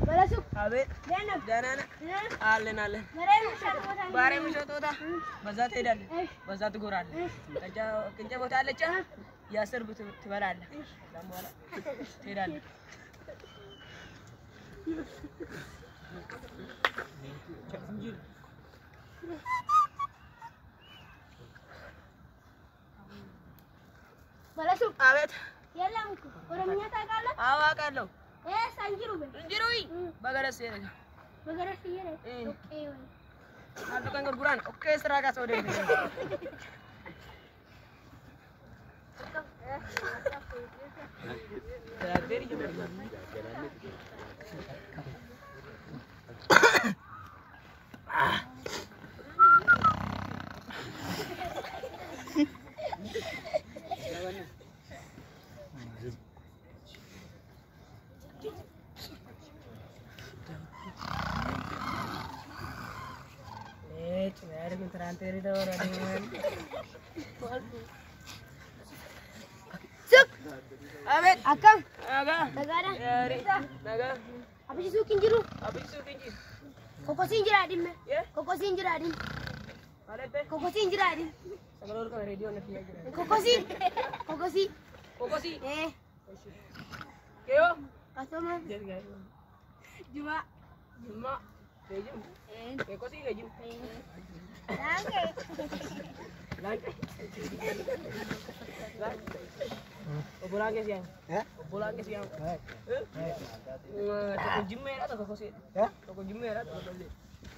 Balasuk. Abet. Janab. Janana. Allen allen. Bare ምሸጦታ በዛ ትሄዳለህ በዛ ትጎራለህ ከንጨ ቦታ አለች ያስር ትበላለህ ከዛም በኋላ ትሄዳለህ Balasuk. አቤት የለም እኮ ኦሮምኛ ታውቃለህ? አዎ አውቃለሁ ሳንጅሩ በል እንጅሩይ በገረስ ይሄ በገረስ ይሄ ኦኬ ወይ አንዱ ቀን ጉራን ኦኬ ስራ ጋር ሰው ደግ Suk. Abet Akang. Naga Nagara. Yari Naga Abis sukin jiru. Abis itu tinggi Koko sinjira adim me. Ya Koko sinjira adim. Alete Koko sinjira adim. Sagalor ka radio na tiya Koko si. Koko si. Koko si Kyo Kasama. Jadi guys Juma. Juma Lejum Koko si lejum Langke. Lagi Pulang ke siang Pulang ke siang Toko Jimer atau Koko si Toko Jimer atau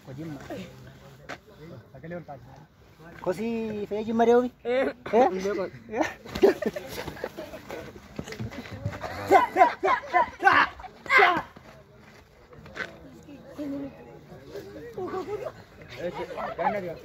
Kau jimma. Agak lewat tadi. Kau si saya jimma dia wi. Jangan dia.